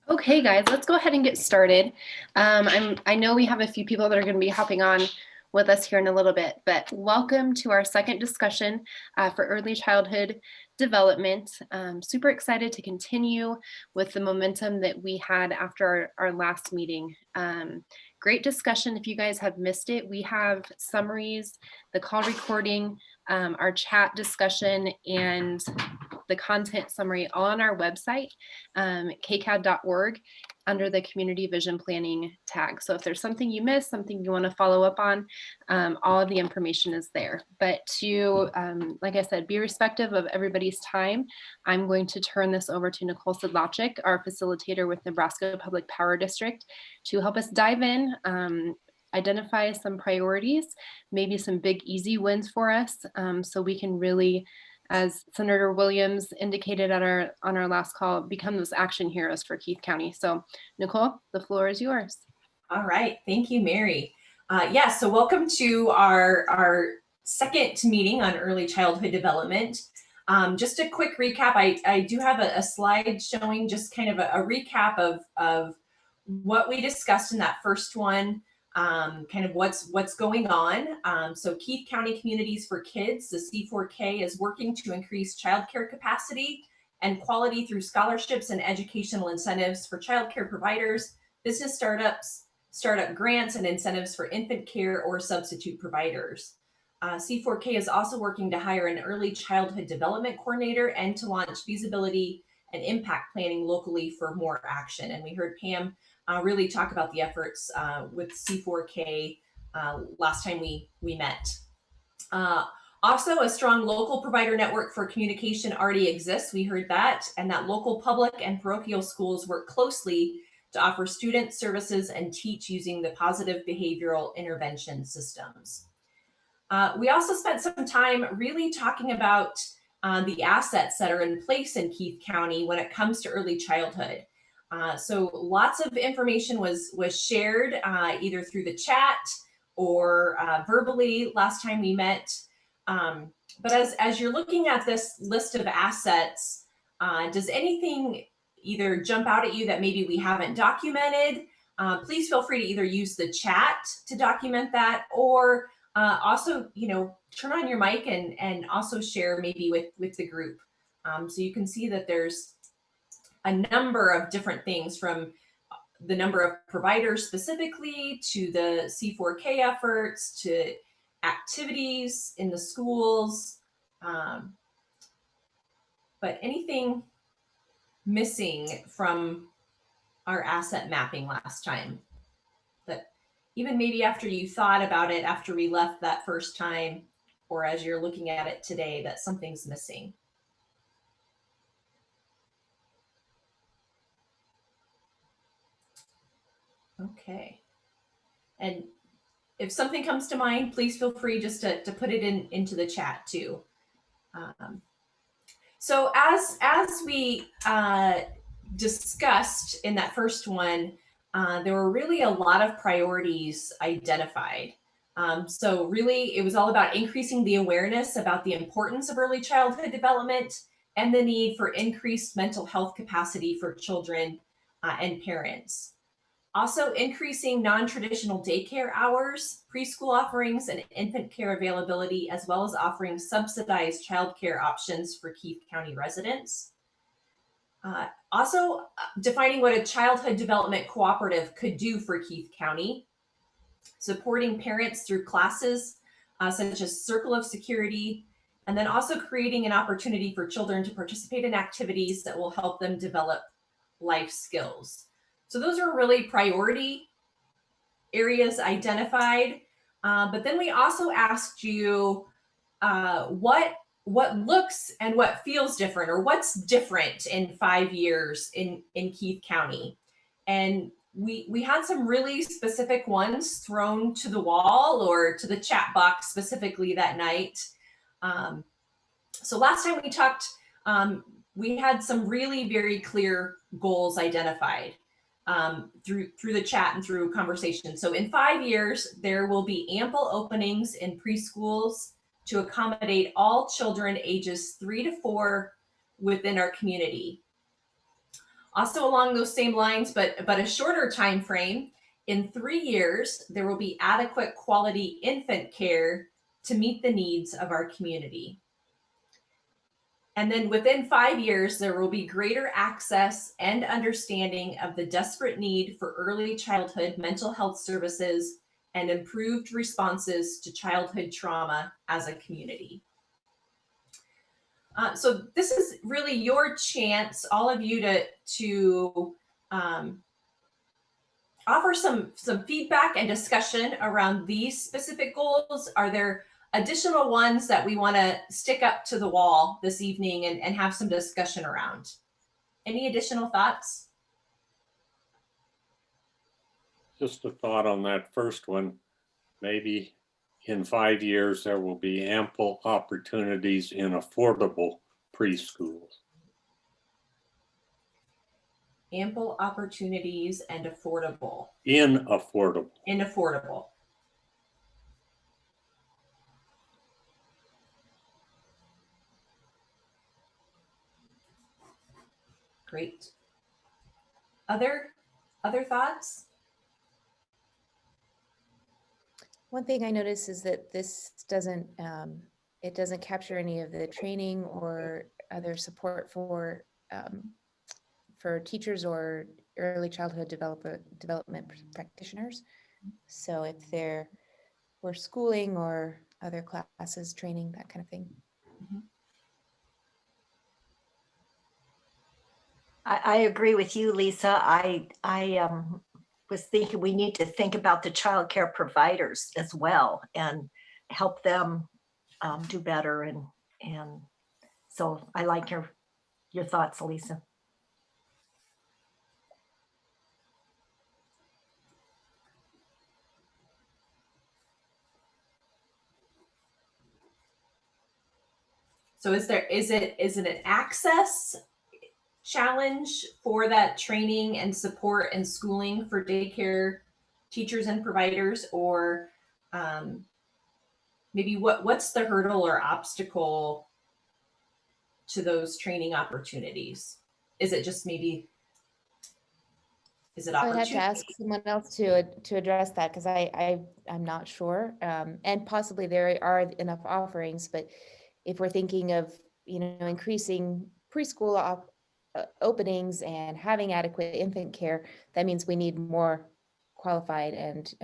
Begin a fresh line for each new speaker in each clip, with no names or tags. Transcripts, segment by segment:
Okay, guys, let's go ahead and get started. I know we have a few people that are going to be hopping on with us here in a little bit, but welcome to our second discussion for early childhood development. Super excited to continue with the momentum that we had after our last meeting. Great discussion. If you guys have missed it, we have summaries, the call recording, our chat discussion, and the content summary on our website, kcad.org, under the Community Vision Planning tag. So if there's something you missed, something you want to follow up on, all of the information is there. But to, like I said, be respectful of everybody's time, I'm going to turn this over to Nicole Sedlacek, our facilitator with Nebraska Public Power District, to help us dive in, identify some priorities, maybe some big easy wins for us, so we can really, as Senator Williams indicated on our last call, become those action heroes for Keith County. So Nicole, the floor is yours.
All right, thank you, Mary. So welcome to our second meeting on early childhood development. Just a quick recap, I do have a slide showing just kind of a recap of what we discussed in that first one, kind of what's going on. So Keith County Communities for Kids, the C4K, is working to increase childcare capacity and quality through scholarships and educational incentives for childcare providers, business startups, startup grants, and incentives for infant care or substitute providers. C4K is also working to hire an early childhood development coordinator and to launch feasibility and impact planning locally for more action. And we heard Pam really talk about the efforts with C4K last time we met. Also, a strong local provider network for communication already exists. We heard that, and that local public and parochial schools work closely to offer student services and teach using the positive behavioral intervention systems. We also spent some time really talking about the assets that are in place in Keith County when it comes to early childhood. So lots of information was shared either through the chat or verbally last time we met. But as you're looking at this list of assets, does anything either jump out at you that maybe we haven't documented? Please feel free to either use the chat to document that, or also, turn on your mic and also share maybe with the group. So you can see that there's a number of different things, from the number of providers specifically to the C4K efforts to activities in the schools. But anything missing from our asset mapping last time that even maybe after you thought about it after we left that first time, or as you're looking at it today, that something's missing? Okay. And if something comes to mind, please feel free just to put it into the chat too. So as we discussed in that first one, there were really a lot of priorities identified. So really, it was all about increasing the awareness about the importance of early childhood development and the need for increased mental health capacity for children and parents. Also, increasing non-traditional daycare hours, preschool offerings, and infant care availability, as well as offering subsidized childcare options for Keith County residents. Also, defining what a childhood development cooperative could do for Keith County, supporting parents through classes such as Circle of Security, and then also creating an opportunity for children to participate in activities that will help them develop life skills. So those are really priority areas identified. But then we also asked you what looks and what feels different, or what's different in 5 years in Keith County. And we had some really specific ones thrown to the wall or to the chat box specifically that night. So last time we talked, we had some really very clear goals identified through the chat and through conversation. So in 5 years, there will be ample openings in preschools to accommodate all children ages 3 to 4 within our community. Also along those same lines, but a shorter time frame, in 3 years, there will be adequate quality infant care to meet the needs of our community. And then within 5 years, there will be greater access and understanding of the desperate need for early childhood mental health services and improved responses to childhood trauma as a community. So this is really your chance, all of you, to offer some feedback and discussion around these specific goals. Are there additional ones that we want to stick up to the wall this evening and have some discussion around? Any additional thoughts?
Just a thought on that first one. Maybe in 5 years, there will be ample opportunities in affordable preschools.
Ample opportunities and affordable.
In affordable.
In affordable. Great. Other thoughts?
One thing I noticed is that this doesn't, it doesn't capture any of the training or other support for teachers or early childhood development practitioners. So if there were schooling or other classes, training, that kind of thing.
Mm-hmm.
I agree with you, Lisa. I was thinking we need to think about the child care providers as well and help them do better. And so I like your thoughts, Lisa.
So is it an access challenge for that training and support and schooling for daycare teachers and providers, or maybe what's the hurdle or obstacle to those training opportunities? Is it just maybe, is it opportunity?
I'd have to ask someone else to address that, because I'm not sure. And possibly there are enough offerings, but if we're thinking of, increasing preschool openings and having adequate infant care, that means we need more qualified and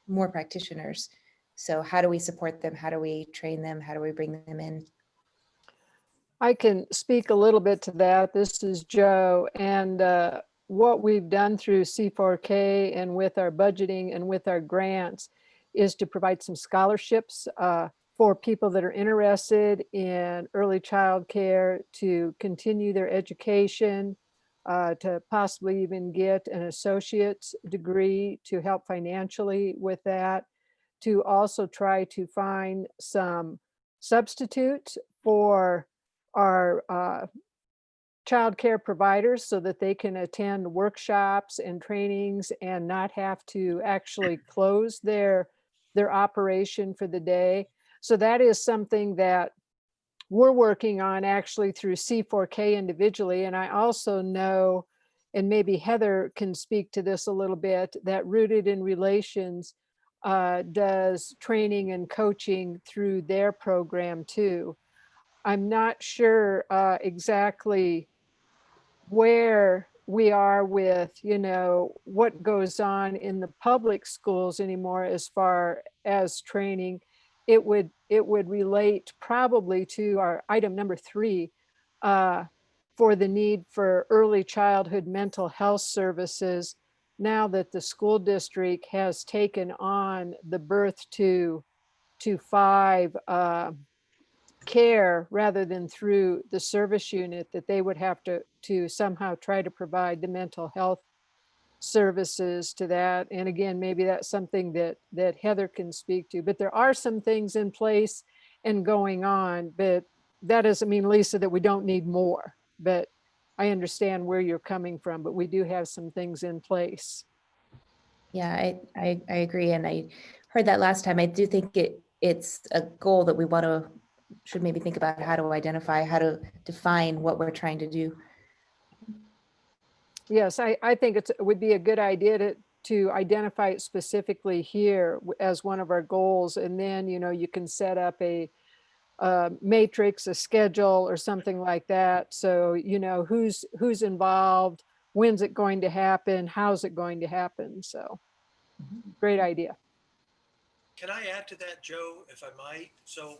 more practitioners. So how do we support them? How do we train them? How do we bring them in?
I can speak a little bit to that. This is Joe, and what we've done through C4K and with our budgeting and with our grants is to provide some scholarships for people that are interested in early child care to continue their education, to possibly even get an associate's degree to help financially with that, to also try to find some substitutes for our child care providers so that they can attend workshops and trainings and not have to actually close their operation for the day. So that is something that we're working on actually through C4K individually. And I also know, and maybe Heather can speak to this a little bit, that Rooted in Relations does training and coaching through their program too. I'm not sure exactly where we are with, what goes on in the public schools anymore as far as training. It would relate probably to our item number 3 for the need for early childhood mental health services now that the school district has taken on the birth to 5 care rather than through the service unit, that they would have to somehow try to provide the mental health services to that. And again, maybe that's something that Heather can speak to, but there are some things in place and going on, but that doesn't mean, Lisa, that we don't need more. But I understand where you're coming from, but we do have some things in place.
Yeah, I agree. And I heard that last time. I do think it's a goal that we should maybe think about how to identify, how to define what we're trying to do.
Yes, I think it would be a good idea to identify it specifically here as one of our goals. And then, you can set up a matrix, a schedule or something like that. So, who's involved, when's it going to happen, how's it going to happen? So great idea.
Can I add to that, Joe, if I might? So,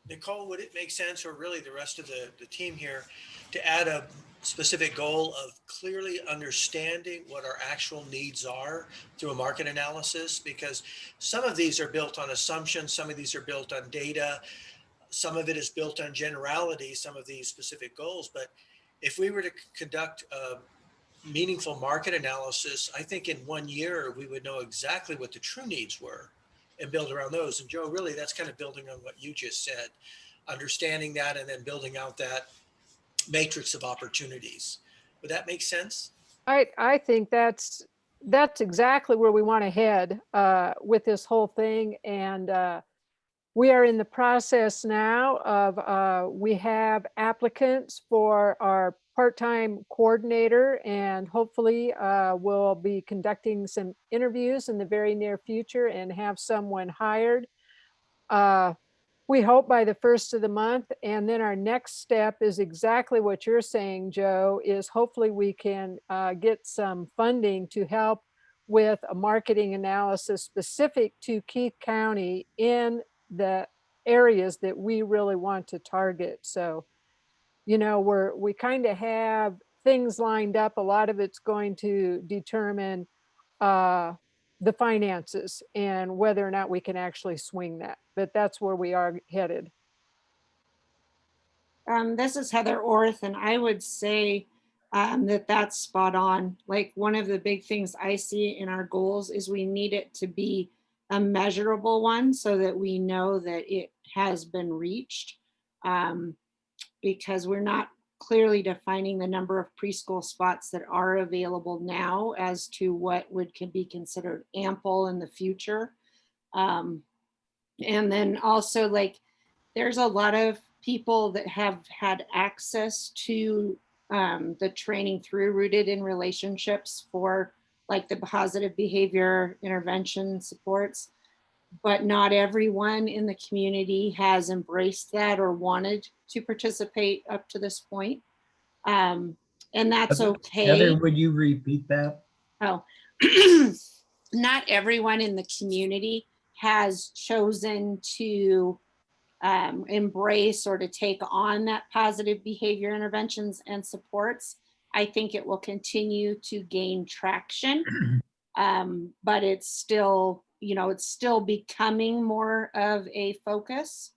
Nicole, would it make sense, or really the rest of the team here, to add a specific goal of clearly understanding what our actual needs are through a market analysis? Because some of these are built on assumptions, some of these are built on data, some of it is built on generality, some of these specific goals. But if we were to conduct a meaningful market analysis, I think in 1 year, we would know exactly what the true needs were and build around those. And Joe, really, that's kind of building on what you just said, understanding that and then building out that matrix of opportunities. Would that make sense?
I think that's exactly where we want to head with this whole thing. And we are in the process now of, we have applicants for our part-time coordinator, and hopefully we'll be conducting some interviews in the very near future and have someone hired. We hope by the first of the month. And then our next step is exactly what you're saying, Joe, is hopefully we can get some funding to help with a marketing analysis specific to Keith County in the areas that we really want to target. So, we kind of have things lined up. A lot of it's going to determine the finances and whether or not we can actually swing that. But that's where we are headed.
This is Heather Orth, and I would say that that's spot on. Like, one of the big things I see in our goals is we need it to be a measurable one so that we know that it has been reached, because we're not clearly defining the number of preschool spots that are available now as to what can be considered ample in the future. And then also, like, there's a lot of people that have had access to the training through Rooted in Relationships for like the positive behavior intervention supports, but not everyone in the community has embraced that or wanted to participate up to this point. And that's okay.
Heather, would you repeat that?
Oh, not everyone in the community has chosen to embrace or to take on that positive behavior interventions and supports. I think it will continue to gain traction, but it's still, it's still becoming more of a focus.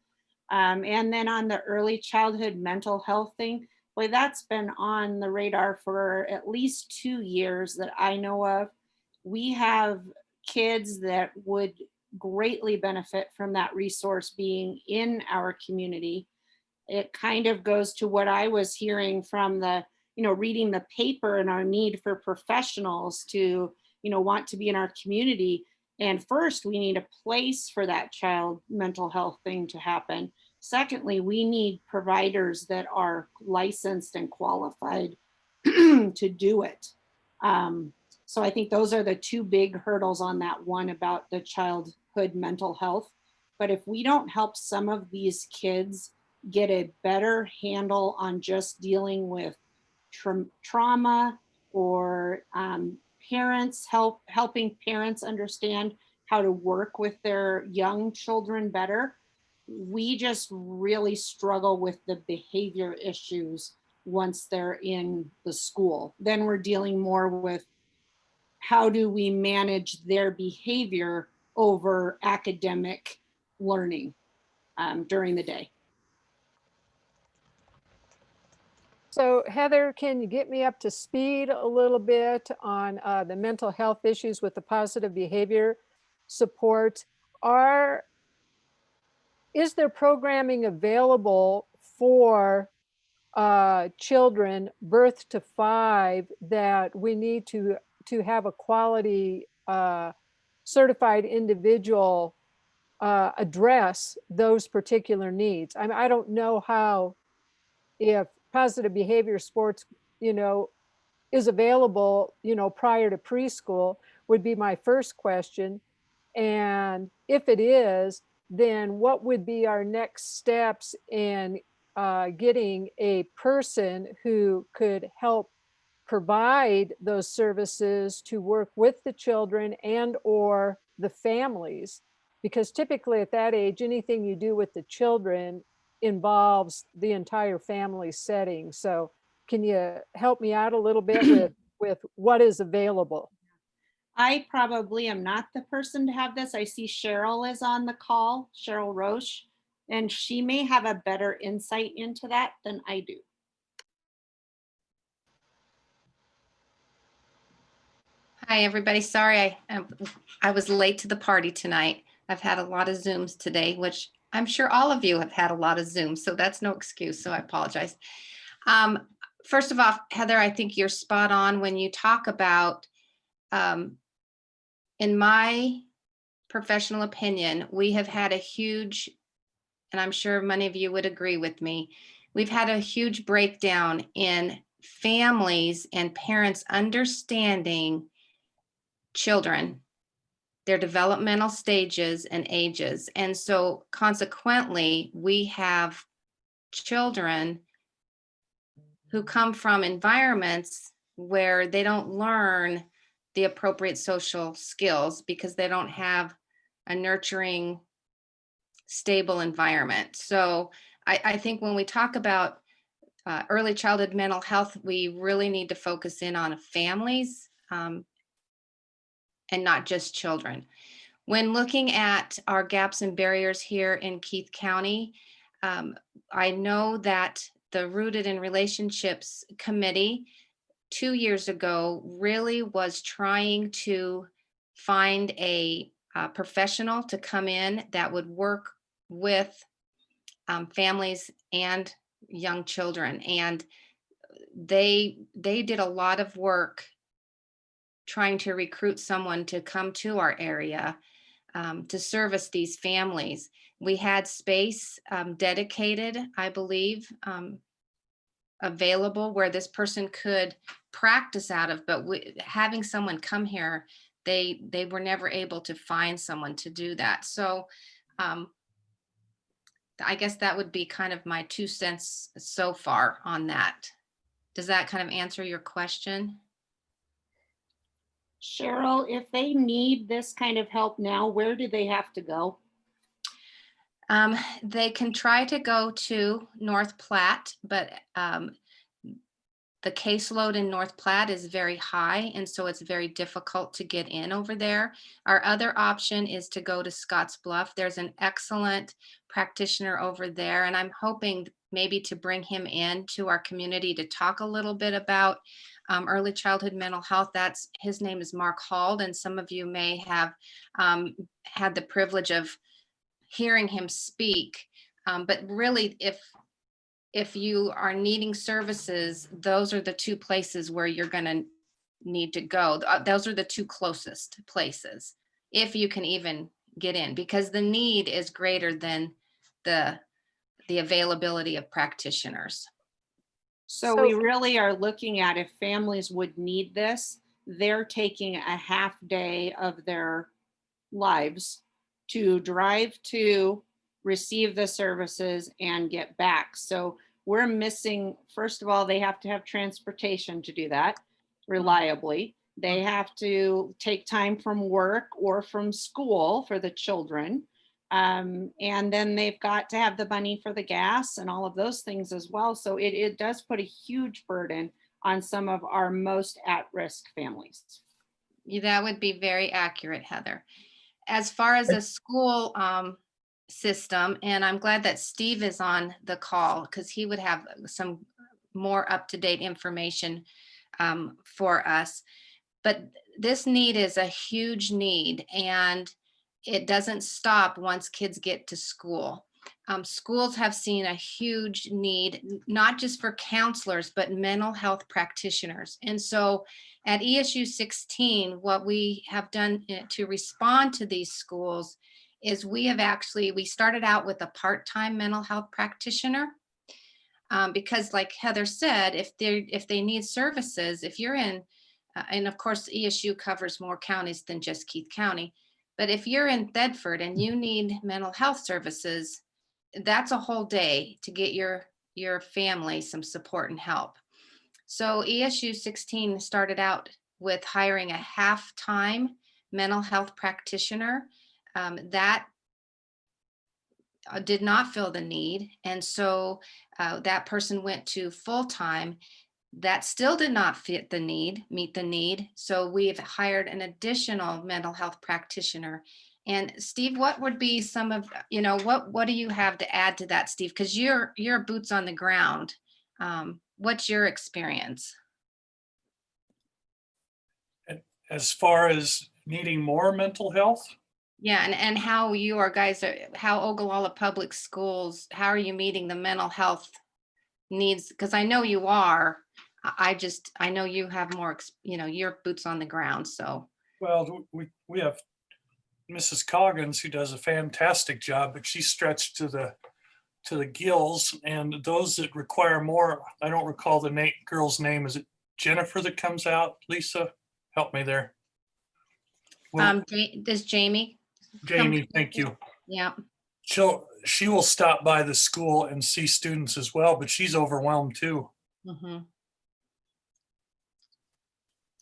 And then on the early childhood mental health thing, boy, that's been on the radar for at least 2 years that I know of. We have kids that would greatly benefit from that resource being in our community. It kind of goes to what I was hearing from the, reading the paper and our need for professionals to, want to be in our community. And first, we need a place for that child mental health thing to happen. Secondly, we need providers that are licensed and qualified to do it. So I think those are the two big hurdles on that one about the childhood mental health. But if we don't help some of these kids get a better handle on just dealing with trauma, or helping parents understand how to work with their young children better, we just really struggle with the behavior issues once they're in the school. Then we're dealing more with how do we manage their behavior over academic learning during the day.
So Heather, can you get me up to speed a little bit on the mental health issues with the positive behavior support? Is there programming available for children birth to 5 that we need to have a quality certified individual address those particular needs? I don't know how, if positive behavior sports, is available, prior to preschool would be my first question. And if it is, then what would be our next steps in getting a person who could help provide those services to work with the children and or the families? Because typically at that age, anything you do with the children involves the entire family setting. So can you help me out a little bit with what is available?
I probably am not the person to have this. I see Cheryl is on the call, Cheryl Roche, and she may have a better insight into that than I do.
Hi, everybody. Sorry, I was late to the party tonight. I've had a lot of Zooms today, which I'm sure all of you have had a lot of Zooms, so that's no excuse, so I apologize. First of all, Heather, I think you're spot on when you talk about, in my professional opinion, we have had a huge, and I'm sure many of you would agree with me, we've had a huge breakdown in families and parents understanding children, their developmental stages and ages. And so consequently, we have children who come from environments where they don't learn the appropriate social skills because they don't have a nurturing, stable environment. So I think when we talk about early childhood mental health, we really need to focus in on families and not just children. When looking at our gaps and barriers here in Keith County, I know that the Rooted in Relationships Committee 2 years ago really was trying to find a professional to come in that would work with families and young children. And they did a lot of work trying to recruit someone to come to our area to service these families. We had space dedicated, I believe, available where this person could practice out of, but having someone come here, they were never able to find someone to do that. So I guess that would be kind of my 2 cents so far on that. Does that kind of answer your question?
Cheryl, if they need this kind of help now, where do they have to go?
They can try to go to North Platte, but the caseload in North Platte is very high, and so it's very difficult to get in over there. Our other option is to go to Scotts Bluff. There's an excellent practitioner over there, and I'm hoping maybe to bring him in to our community to talk a little bit about early childhood mental health. His name is Mark Hald, and some of you may have had the privilege of hearing him speak. But really, if you are needing services, those are the 2 places where you're going to need to go. Those are the 2 closest places, if you can even get in, because the need is greater than the availability of practitioners.
So we really are looking at, if families would need this, they're taking a half day of their lives to drive to receive the services and get back. So we're missing, first of all, they have to have transportation to do that reliably. They have to take time from work or from school for the children. And then they've got to have the money for the gas and all of those things as well. So it does put a huge burden on some of our most at-risk families.
That would be very accurate, Heather. As far as the school system, and I'm glad that Steve is on the call because he would have some more up-to-date information for us. But this need is a huge need, and it doesn't stop once kids get to school. Schools have seen a huge need, not just for counselors, but mental health practitioners. And so at ESU 16, what we have done to respond to these schools is we started out with a part-time mental health practitioner. Because like Heather said, if they need services, if you're in, and of course ESU covers more counties than just Keith County, but if you're in Thedford and you need mental health services, that's a whole day to get your family some support and help. So ESU 16 started out with hiring a half-time mental health practitioner. That did not fill the need. And so that person went to full-time. That still did not meet the need. So we've hired an additional mental health practitioner. And Steve, what would be some of, what do you have to add to that, Steve? Because you're boots on the ground. What's your experience?
As far as needing more mental health?
Yeah, and how you are guys, how Ogallala Public Schools, how are you meeting the mental health needs? Because I know you are. I know you have more, your boots on the ground, so.
Well, we have Mrs. Coggins, who does a fantastic job, but she's stretched to the gills, and those that require more, I don't recall the girl's name. Is it Jennifer that comes out? Lisa, help me there. Well,
Does Jamie?
Jamie, thank you.
Yeah.
She will stop by the school and see students as well, but she's overwhelmed too.
Mm-hmm.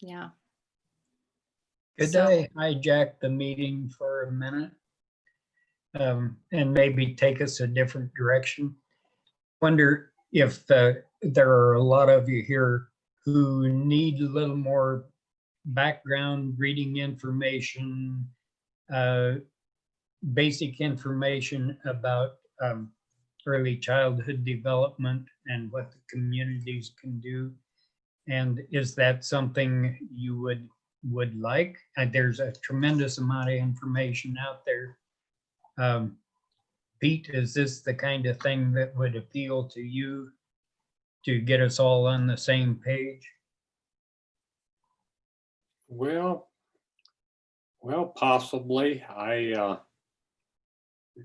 Yeah.
Could I hijack the meeting for a minute? And maybe take us a different direction? Wonder if there are a lot of you here who need a little more background reading information, basic information about early childhood development and what the communities can do. And is that something you would like? There's a tremendous amount of information out there. Pete, is this the kind of thing that would appeal to you to get us all on the same page?
Well, possibly. I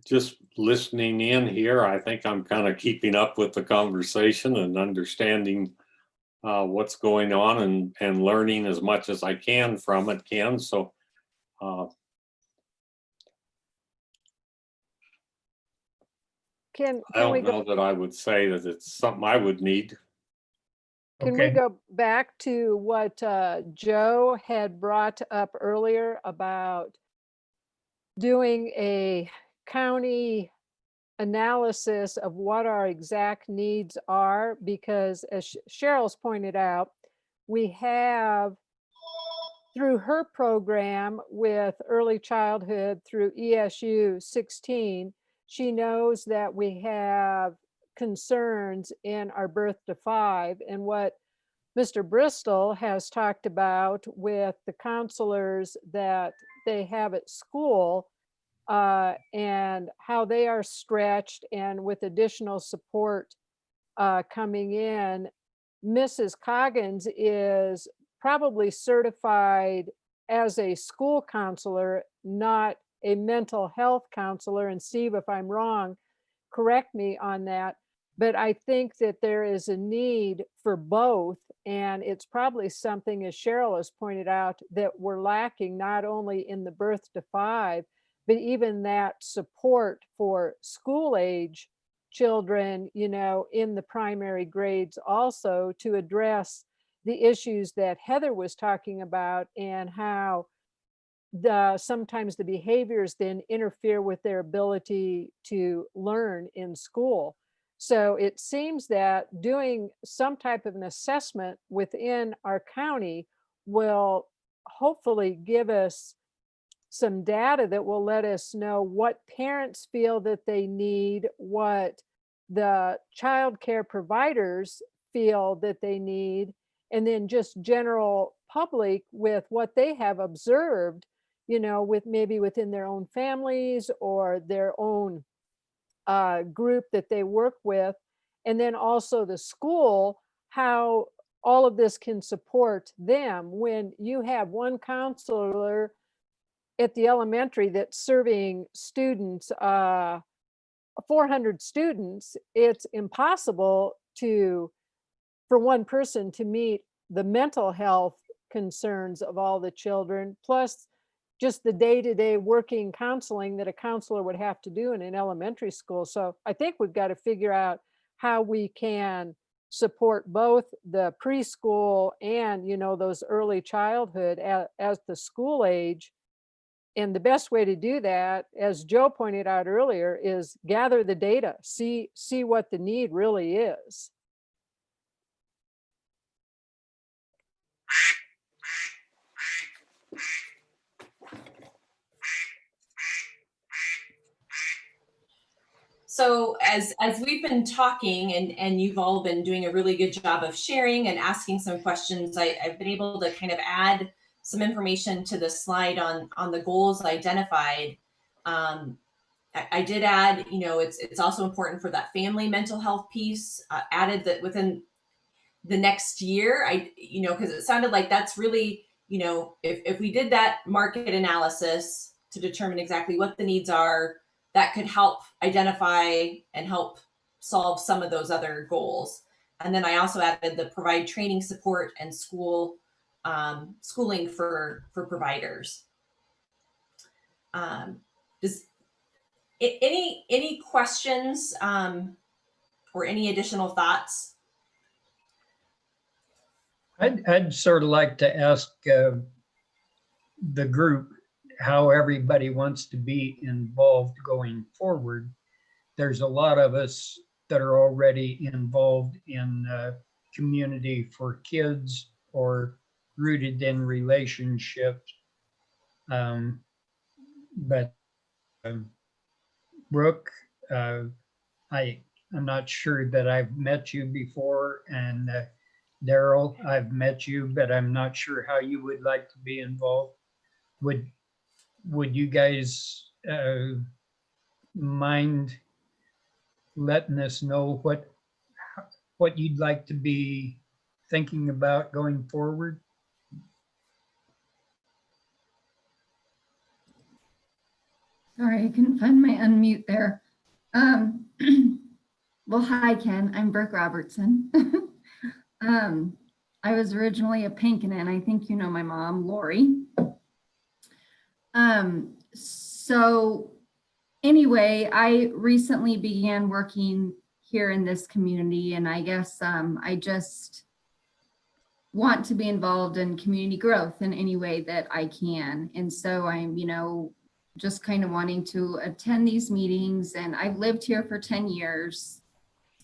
just listening in here, I think I'm kind of keeping up with the conversation and understanding what's going on and learning as much as I can from it, Ken. So I don't know that I would say that it's something I would need.
Can we go back to what Joe had brought up earlier about doing a county analysis of what our exact needs are? Because as Cheryl's pointed out, we have, through her program with early childhood through ESU 16, she knows that we have concerns in our birth to 5, and what Mr. Bristol has talked about with the counselors that they have at school and how they are stretched, and with additional support coming in. Mrs. Coggins is probably certified as a school counselor, not a mental health counselor. And Steve, if I'm wrong, correct me on that. But I think that there is a need for both. And it's probably something, as Cheryl has pointed out, that we're lacking not only in the birth to 5, but even that support for school age children, in the primary grades also, to address the issues that Heather was talking about, and how sometimes the behaviors then interfere with their ability to learn in school. So it seems that doing some type of an assessment within our county will hopefully give us some data that will let us know what parents feel that they need, what the child care providers feel that they need, and then just general public with what they have observed, with maybe within their own families or their own group that they work with. And then also the school, how all of this can support them. When you have one counselor at the elementary that's serving students, 400 students, it's impossible for one person to meet the mental health concerns of all the children, plus just the day-to-day working counseling that a counselor would have to do in an elementary school. So I think we've got to figure out how we can support both the preschool and, those early childhood as the school age. And the best way to do that, as Joe pointed out earlier, is gather the data, see what the need really is.
So as we've been talking and you've all been doing a really good job of sharing and asking some questions, I've been able to kind of add some information to the slide on the goals identified. I did add, it's also important for that family mental health piece, added that within the next year, because it sounded like that's really, if we did that market analysis to determine exactly what the needs are, that could help identify and help solve some of those other goals. And then I also added the provide training support and schooling for providers. Does any questions or any additional thoughts?
I'd sort of like to ask the group how everybody wants to be involved going forward. There's a lot of us that are already involved in community for kids or rooted in relationships. But Brooke, I'm not sure that I've met you before, and Daryl, I've met you, but I'm not sure how you would like to be involved. Would you guys mind letting us know what you'd like to be thinking about going forward?
Sorry, I couldn't find my unmute there. Well, hi, Ken. I'm Brooke Robertson. I was originally a Pinkerton. I think you know my mom, Lori. So anyway, I recently began working here in this community, and I guess I just want to be involved in community growth in any way that I can. And so I'm, just kind of wanting to attend these meetings, and I've lived here for 10 years.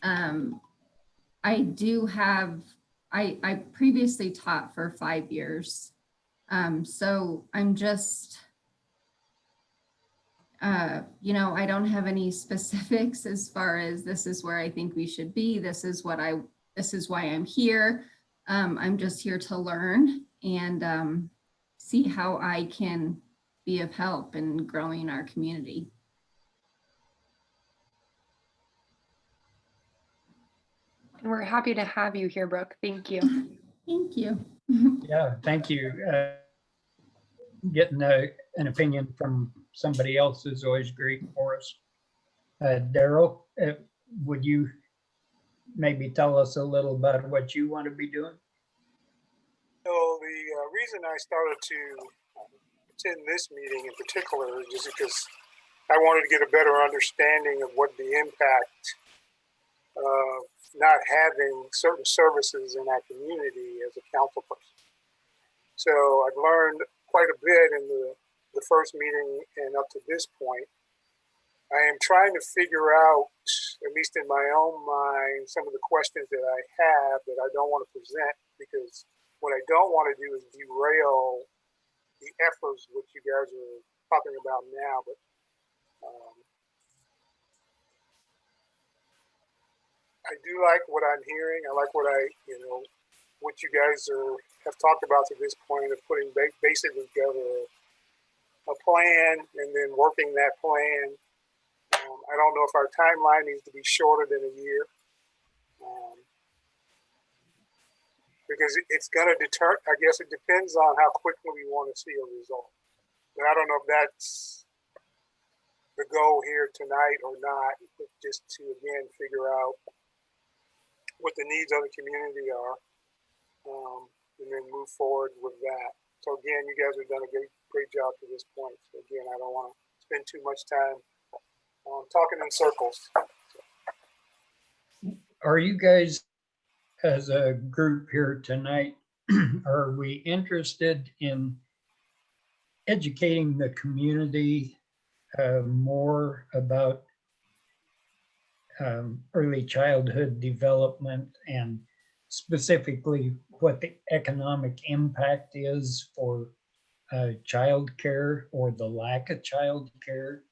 I do have, I previously taught for 5 years. So I'm just, I don't have any specifics as far as this is where I think we should be. This is why I'm here. I'm just here to learn and see how I can be of help in growing our community.
And we're happy to have you here, Brooke. Thank you.
Thank you.
Yeah, thank you. Getting an opinion from somebody else is always great for us. Daryl, would you maybe tell us a little about what you want to be doing?
So the reason I started to attend this meeting in particular is just because I wanted to get a better understanding of what the impact of not having certain services in our community as a council person. So I've learned quite a bit in the first meeting and up to this point. I am trying to figure out, at least in my own mind, some of the questions that I have that I don't want to present, because what I don't want to do is derail the efforts which you guys are talking about now. But I do like what I'm hearing. I like what what you guys have talked about to this point of putting basically together a plan and then working that plan. I don't know if our timeline needs to be shorter than a year, because it's going to deter. I guess it depends on how quickly we want to see a result. But I don't know if that's the goal here tonight or not. Just to again figure out what the needs of the community are, and then move forward with that. So again, you guys have done a great job to this point. So again, I don't want to spend too much time talking in circles.
Are you guys, as a group here tonight, are we interested in educating the community more about early childhood development and specifically what the economic impact is for child care or the lack of child care?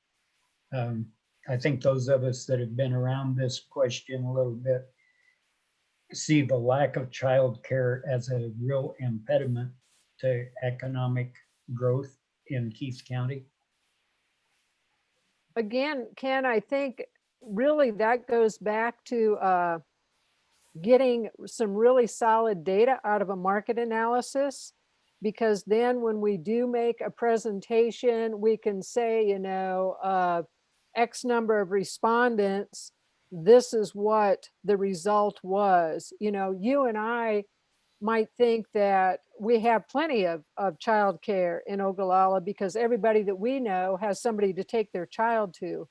I think those of us that have been around this question a little bit see the lack of child care as a real impediment to economic growth in Keith County.
Again, Ken, I think really that goes back to getting some really solid data out of a market analysis, because then when we do make a presentation, we can say, you know, X number of respondents, this is what the result was. You know, you and I might think that we have plenty of childcare in Ogallala because everybody that we know has somebody to take their child to.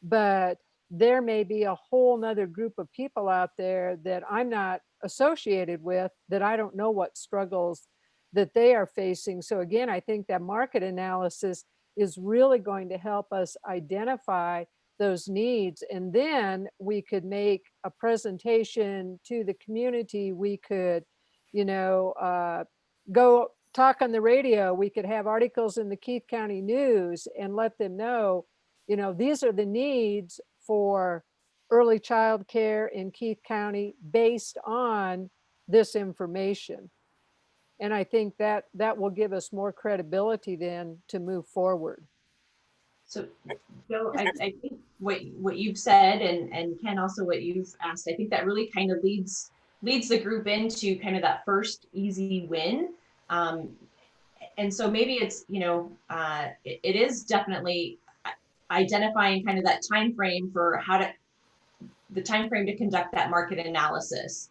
But there may be a whole nother group of people out there that I'm not associated with, that I don't know what struggles that they are facing. So again, I think that market analysis is really going to help us identify those needs. And then we could make a presentation to the community. We could, you know, go talk on the radio. We could have articles in the Keith County News and let them know, you know, these are the needs for early child care in Keith County based on this information. And I think that that will give us more credibility then to move forward.
So, Joe, I think what you've said, and Ken, also what you've asked, I think that really kind of leads the group into kind of that first easy win. And so maybe it's, you know, it is definitely identifying kind of that time frame for the time frame to conduct that market analysis.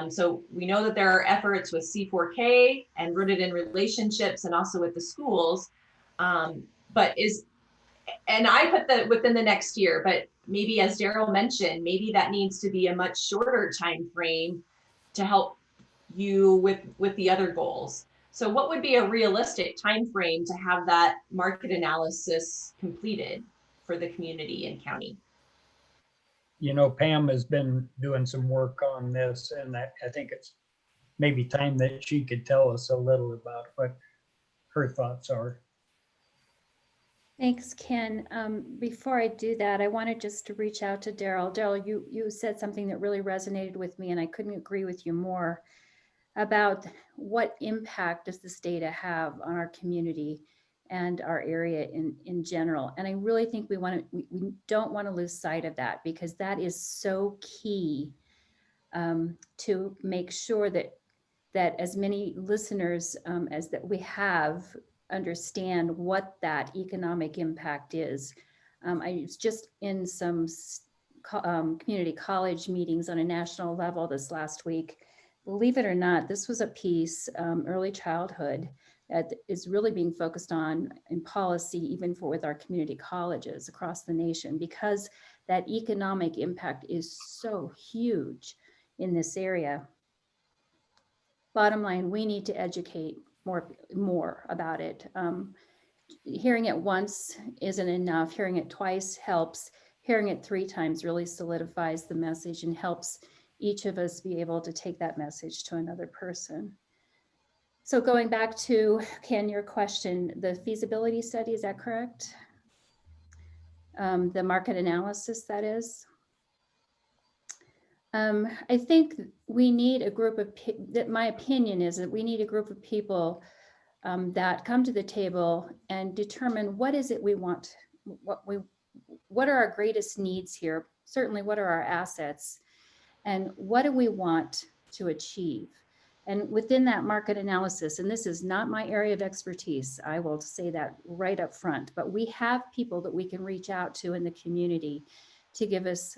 So we know that there are efforts with C4K and rooted in relationships and also with the schools, and I put that within the next year, but maybe, as Daryl mentioned, maybe that needs to be a much shorter time frame to help you with the other goals. So what would be a realistic time frame to have that market analysis completed for the community and county?
You know, Pam has been doing some work on this, and I think it's maybe time that she could tell us a little about what her thoughts are.
Thanks, Ken. Before I do that, I wanted just to reach out to Daryl. Daryl, you said something that really resonated with me, and I couldn't agree with you more about what impact does this data have on our community and our area in general. And I really think we don't want to lose sight of that, because that is so key to make sure that as many listeners as that we have understand what that economic impact is. I was just in some community college meetings on a national level this last week. Believe it or not, this was a piece, early childhood, that is really being focused on in policy, even with our community colleges across the nation, because that economic impact is so huge in this area. Bottom line, we need to educate more about it. Hearing it once isn't enough. Hearing it twice helps. Hearing it 3 times really solidifies the message and helps each of us be able to take that message to another person. So going back to, Ken, your question, the feasibility study, is that correct? The market analysis, that is. I think we need a group of, my opinion is that we need a group of people that come to the table and determine what is it we want, what are our greatest needs here, certainly what are our assets, and what do we want to achieve. And within that market analysis, and this is not my area of expertise, I will say that right up front, but we have people that we can reach out to in the community to give us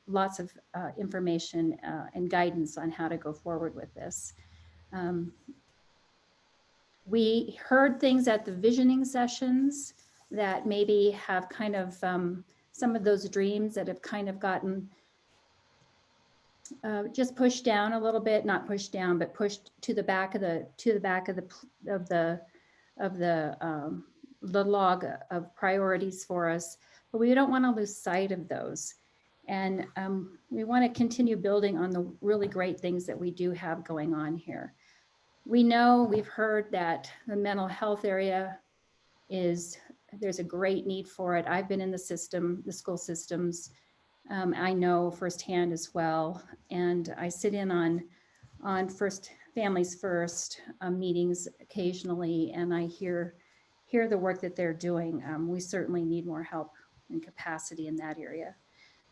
lots of information and guidance on how to go forward with this. We heard things at the visioning sessions that maybe have kind of some of those dreams that have kind of gotten just pushed down a little bit, not pushed down, but pushed to the back of the log of priorities for us. But we don't want to lose sight of those. And we want to continue building on the really great things that we do have going on here. We know, we've heard that the mental health area there's a great need for it. I've been in the system, the school systems. I know firsthand as well. And I sit in on Families First meetings occasionally, and I hear the work that they're doing. We certainly need more help and capacity in that area.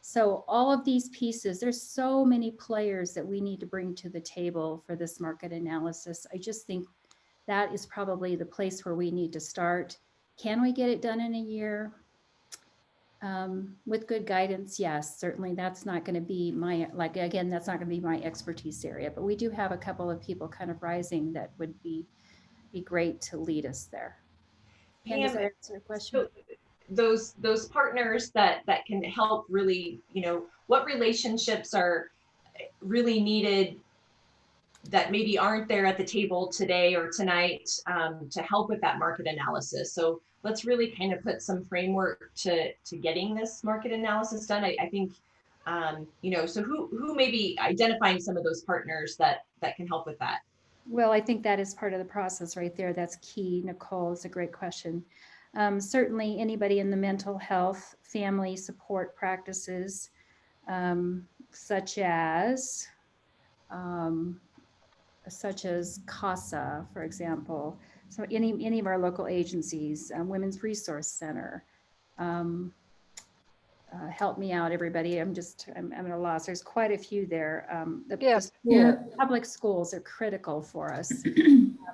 So all of these pieces, there's so many players that we need to bring to the table for this market analysis. I just think that is probably the place where we need to start. Can we get it done in a year? With good guidance, yes, certainly. That's not going to be that's not going to be my expertise area, but we do have a couple of people kind of rising that would be great to lead us there. Pam, does that answer your question?
So those partners that can help really, what relationships are really needed that maybe aren't there at the table today or tonight to help with that market analysis. So let's really kind of put some framework to getting this market analysis done. I think, so who may be identifying some of those partners that can help with that?
Well, I think that is part of the process right there. That's key, Nicole. It's a great question. Certainly anybody in the mental health family support practices, such as CASA, for example. So any of our local agencies, Women's Resource Center. Help me out, everybody. I'm at a loss. There's quite a few there. Public schools are critical for us.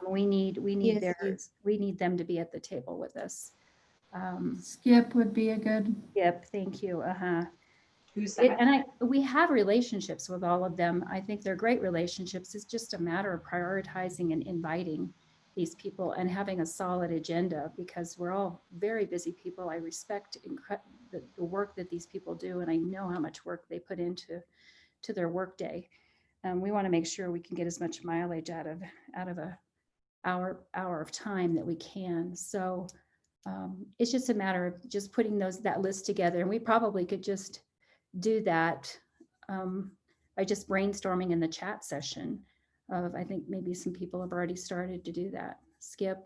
We need them to be at the table with us.
Skip would be a good.
Skip, thank you.
Who's that?
We have relationships with all of them. I think they're great relationships. It's just a matter of prioritizing and inviting these people and having a solid agenda, because we're all very busy people. I respect the work that these people do, and I know how much work they put into their workday. We want to make sure we can get as much mileage out of a hour of time that we can. So it's just a matter of just putting that list together, and we probably could just do that by just brainstorming in the chat session. I think maybe some people have already started to do that. Skip,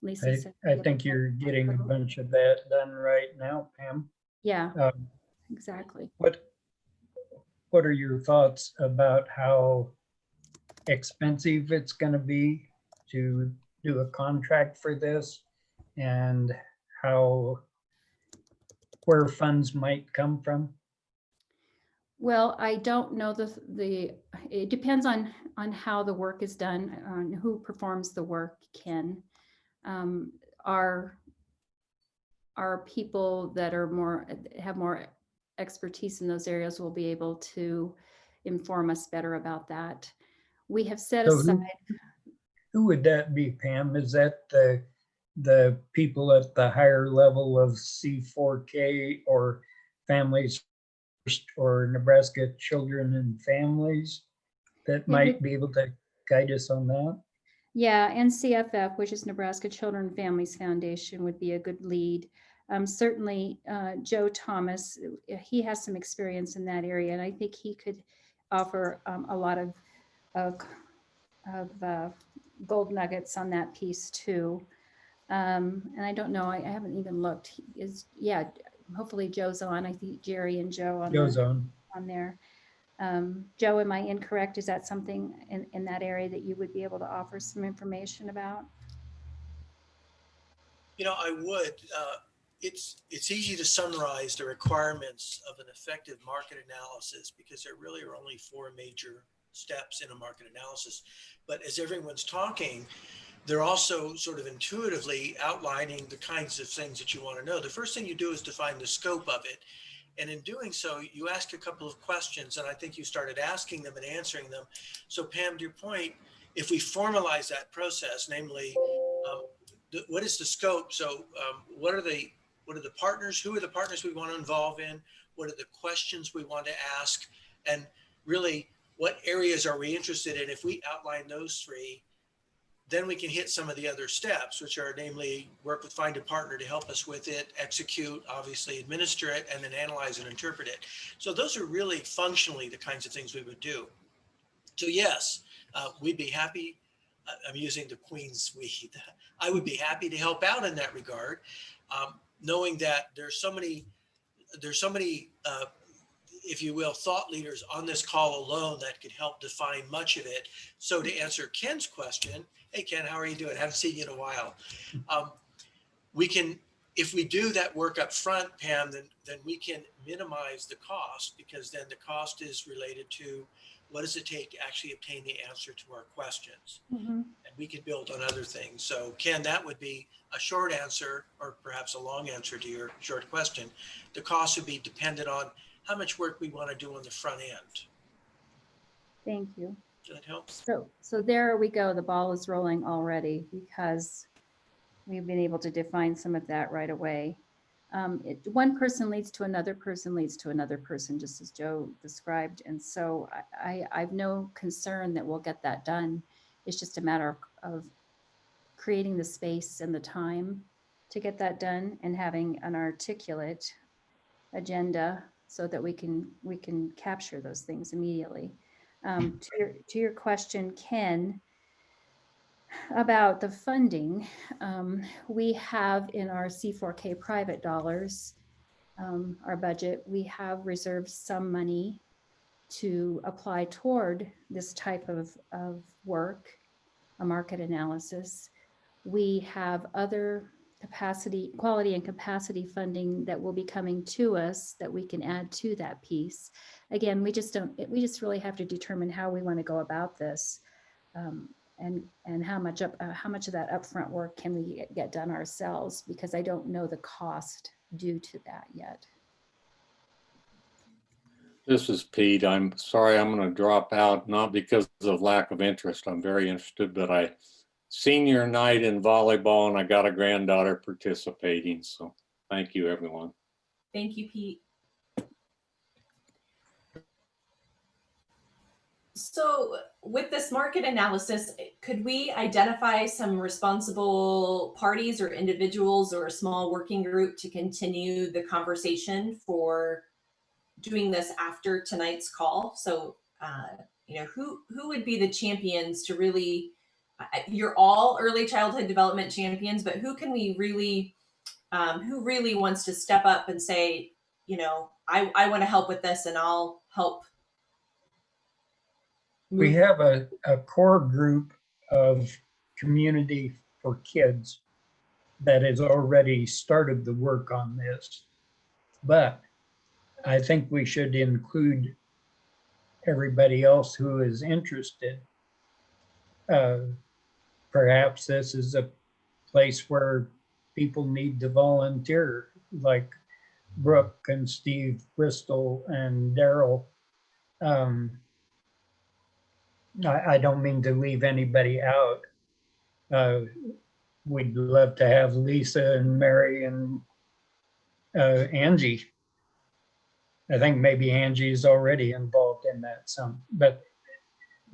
Lisa said.
I think you're getting a bunch of that done right now, Pam.
Yeah, exactly.
What are your thoughts about how expensive it's going to be to do a contract for this, and where funds might come from?
Well, I don't know it depends on how the work is done, on who performs the work, Ken. Our people that have more expertise in those areas will be able to inform us better about that. We have set aside.
Who would that be, Pam? Is that the people at the higher level of C4K or Families First or Nebraska Children and Families that might be able to guide us on that?
Yeah, NCFF, which is Nebraska Children and Families Foundation, would be a good lead. Certainly, Joe Thomas, he has some experience in that area, and I think he could offer a lot of gold nuggets on that piece too. And I don't know, I haven't even looked. Hopefully Joe's on. I think Jerry and Joe on there. Joe, am I incorrect? Is that something in that area that you would be able to offer some information about?
I would. It's easy to summarize the requirements of an effective market analysis, because there really are only 4 major steps in a market analysis. But as everyone's talking, they're also sort of intuitively outlining the kinds of things that you want to know. The first thing you do is define the scope of it. And in doing so, you ask a couple of questions, and I think you started asking them and answering them. So Pam, to your point, if we formalize that process, namely, what is the scope? So what are the partners? Who are the partners we want to involve in? What are the questions we want to ask? And really, what areas are we interested in? If we outline those three, then we can hit some of the other steps, which are namely find a partner to help us with it, execute, obviously administer it, and then analyze and interpret it. So those are really functionally the kinds of things we would do. So yes, we'd be happy. I'm using the Queen's we. I would be happy to help out in that regard, knowing that there's so many, if you will, thought leaders on this call alone that could help define much of it. So to answer Ken's question, hey Ken, how are you doing? Haven't seen you in a while. We can, if we do that work up front, Pam, then we can minimize the cost, because then the cost is related to what does it take to actually obtain the answer to our questions.
Mhm.
And we can build on other things. So Ken, that would be a short answer, or perhaps a long answer to your short question. The cost would be dependent on how much work we want to do on the front end.
Thank you.
Does that help?
So there we go. The ball is rolling already because we've been able to define some of that right away. One person leads to another person leads to another person, just as Joe described. And so I've no concern that we'll get that done. It's just a matter of creating the space and the time to get that done, and having an articulate agenda so that we can capture those things immediately. To your question, Ken, about the funding, we have in our C4K private dollars, our budget, we have reserved some money to apply toward this type of work, a market analysis. We have other quality and capacity funding that will be coming to us that we can add to that piece. Again, we just really have to determine how we want to go about this. And how much of that upfront work can we get done ourselves, because I don't know the cost due to that yet.
This is Pete. I'm sorry, I'm going to drop out, not because of lack of interest. I'm very interested, but senior night in volleyball, and I got a granddaughter participating. So thank you, everyone.
Thank you, Pete. So with this market analysis, could we identify some responsible parties or individuals or a small working group to continue the conversation for doing this after tonight's call? So, who would be the champions to really, you're all early childhood development champions, but who can we really, who really wants to step up and say, I want to help with this and I'll help.
We have a core group of community for kids that has already started the work on this, but I think we should include everybody else who is interested. Perhaps this is a place where people need to volunteer, like Brooke and Steve Bristol and Daryl. I don't mean to leave anybody out. We'd love to have Lisa and Mary and Angie. I think maybe Angie is already involved in that some, but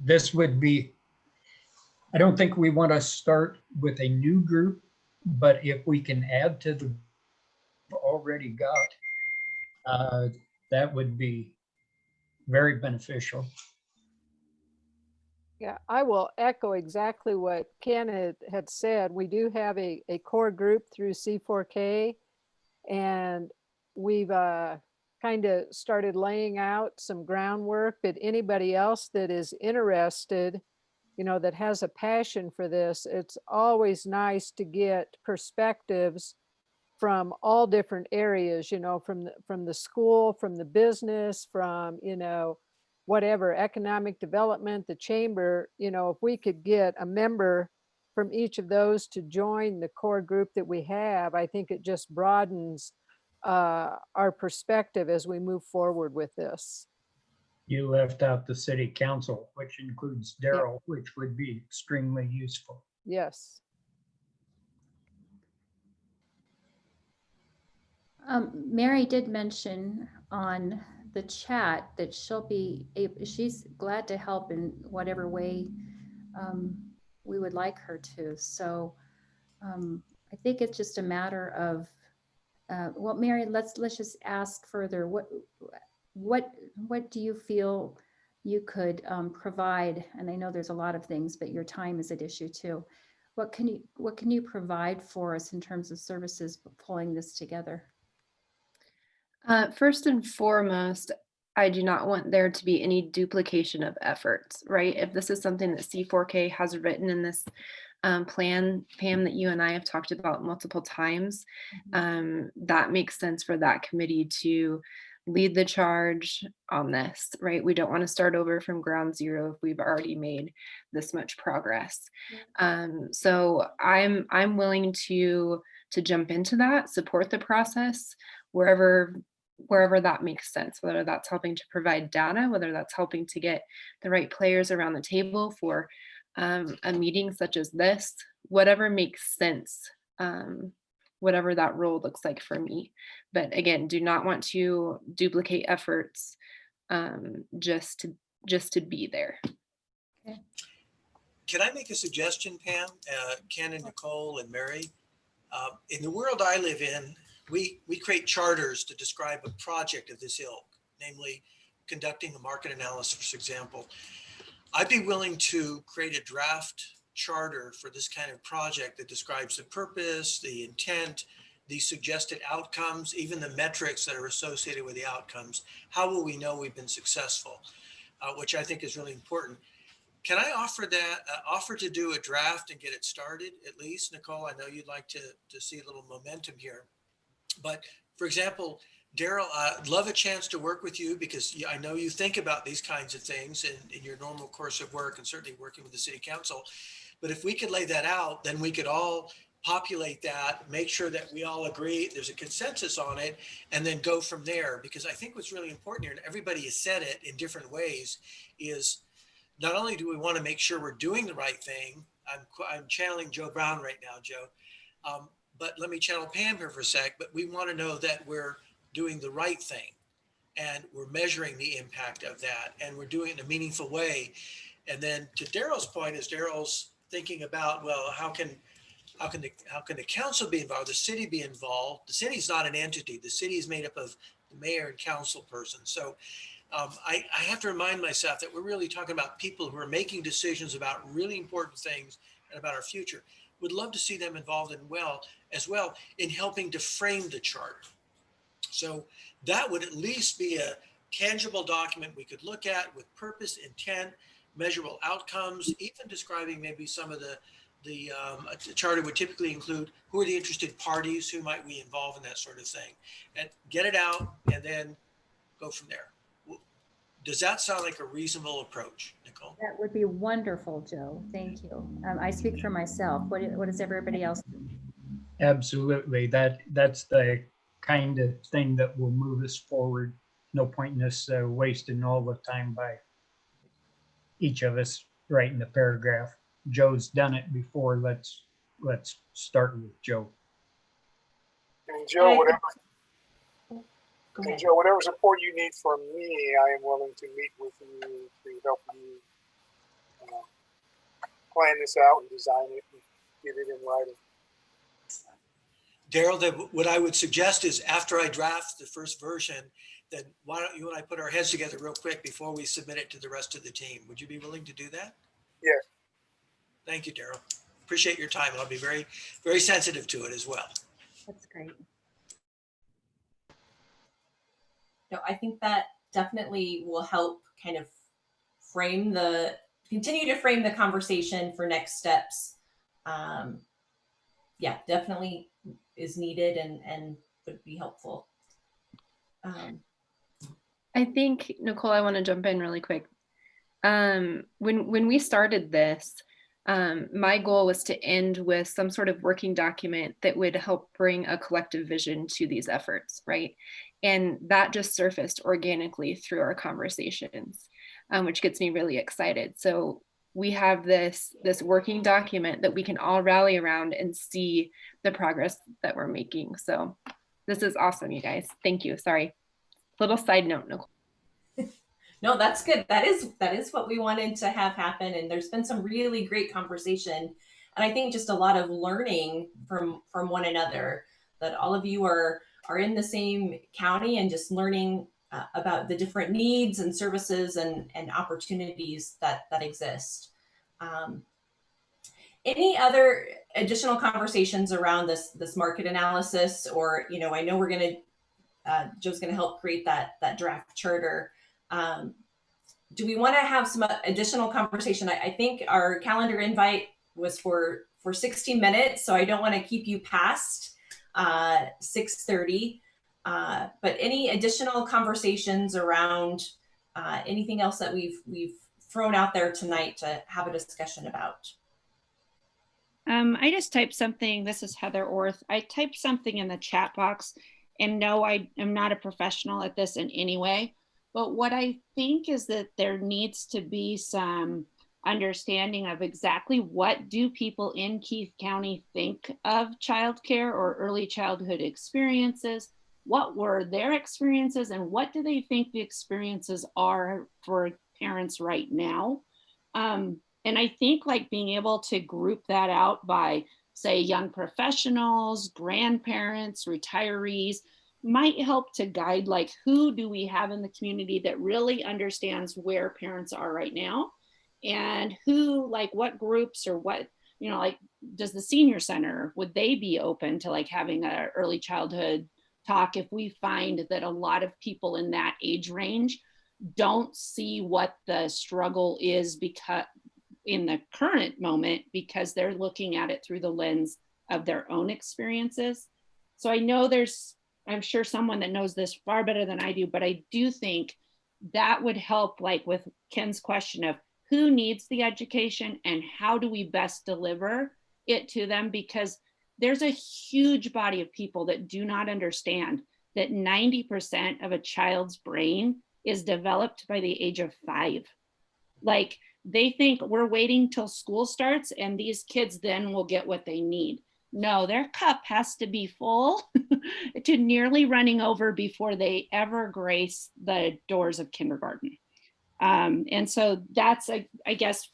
this would be, I don't think we want to start with a new group, but if we can add to the already got, that would be very beneficial.
Yeah, I will echo exactly what Ken had said. We do have a core group through C4K, and we've kind of started laying out some groundwork, but anybody else that is interested, that has a passion for this, it's always nice to get perspectives from all different areas, from the school, from the business, from, whatever, economic development, the chamber, if we could get a member from each of those to join the core group that we have, I think it just broadens our perspective as we move forward with this.
You left out the city council, which includes Daryl, which would be extremely useful.
Yes.
Mary did mention on the chat that she's glad to help in whatever way we would like her to. So I think it's just a matter of, well, Mary, let's just ask further. What do you feel you could provide? And I know there's a lot of things, but your time is at issue too. What can you provide for us in terms of services pulling this together?
First and foremost, I do not want there to be any duplication of efforts, right? If this is something that C4K has written in this plan, Pam, that you and I have talked about multiple times, that makes sense for that committee to lead the charge on this, right? We don't want to start over from ground zero if we've already made this much progress. So I'm willing to jump into that, support the process wherever that makes sense, whether that's helping to provide data, whether that's helping to get the right players around the table for a meeting such as this, whatever makes sense, whatever that role looks like for me. But again, do not want to duplicate efforts just to be there.
Okay.
Can I make a suggestion, Pam, Ken and Nicole and Mary? In the world I live in, we create charters to describe a project of this ilk, namely conducting a market analysis, for example. I'd be willing to create a draft charter for this kind of project that describes the purpose, the intent, the suggested outcomes, even the metrics that are associated with the outcomes. How will we know we've been successful? Which I think is really important. Can I offer to do a draft and get it started at least? Nicole, I know you'd like to see a little momentum here. But for example, Daryl, I'd love a chance to work with you because I know you think about these kinds of things in your normal course of work and certainly working with the city council. But if we could lay that out, then we could all populate that, make sure that we all agree there's a consensus on it, and then go from there. Because I think what's really important here, and everybody has said it in different ways, is not only do we want to make sure we're doing the right thing, I'm channeling Joe Brown right now, Joe, but let me channel Pam here for a sec, but we want to know that we're doing the right thing and we're measuring the impact of that and we're doing it in a meaningful way. And then to Daryl's point, as Daryl's thinking about, well, how can the council be involved, the city be involved? The city's not an entity. The city is made up of the mayor and council person. So I have to remind myself that we're really talking about people who are making decisions about really important things and about our future. Would love to see them involved as well in helping to frame the charter. So that would at least be a tangible document we could look at with purpose, intent, measurable outcomes, even describing maybe some of the charter would typically include who are the interested parties, who might we involve in that sort of thing, and get it out and then go from there. Does that sound like a reasonable approach, Nicole?
That would be wonderful, Joe. Thank you. I speak for myself. What does everybody else think?
Absolutely. That's the kind of thing that will move us forward. No point in us wasting all the time by each of us writing the paragraph. Joe's done it before. Let's start with Joe.
And Joe, whatever support you need from me, I am willing to meet with you to help you plan this out and design it and get it in writing.
Daryl, what I would suggest is after I draft the first version, then why don't you and I put our heads together real quick before we submit it to the rest of the team? Would you be willing to do that?
Yes.
Thank you, Daryl. Appreciate your time. I'll be very, very sensitive to it as well.
That's great.
No, I think that definitely will help kind of continue to frame the conversation for next steps. Yeah, definitely is needed and would be helpful.
I think, Nicole, I want to jump in really quick. When we started this, My goal was to end with some sort of working document that would help bring a collective vision to these efforts, right? And that just surfaced organically through our conversations, which gets me really excited. So we have this working document that we can all rally around and see the progress that we're making. So this is awesome, you guys. Thank you. Sorry. Little side note, Nicole.
No, that's good. That is what we wanted to have happen. And there's been some really great conversation. And I think just a lot of learning from one another, that all of you are in the same county and just learning about the different needs and services and opportunities that exist. Any other additional conversations around this market analysis? Or, you know, I know we're going to, Joe's going to help create that draft charter. Do we want to have some additional conversation? I think our calendar invite was for 60 minutes, so I don't want to keep you past 6:30. But any additional conversations around anything else that we've thrown out there tonight to have a discussion about?
I just typed something. This is Heather Orth. I typed something in the chat box, and no, I am not a professional at this in any way. But what I think is that there needs to be some understanding of exactly what do people in Keith County think of childcare or early childhood experiences. What were their experiences and what do they think the experiences are for parents right now? And I think like being able to group that out by, say, young professionals, grandparents, retirees, might help to guide like who do we have in the community that really understands where parents are right now, and who, like what groups or what, you know, like does the senior center, would they be open to like having an early childhood talk if we find that a lot of people in that age range don't see what the struggle is because in the current moment, because they're looking at it through the lens of their own experiences. So I know I'm sure someone that knows this far better than I do, but I do think that would help, like with Ken's question of who needs the education and how do we best deliver it to them, because there's a huge body of people that do not understand that 90% of a child's brain is developed by the age of 5. Like they think we're waiting till school starts and these kids then will get what they need. No, their cup has to be full to nearly running over before they ever grace the doors of kindergarten. And so that's, I guess,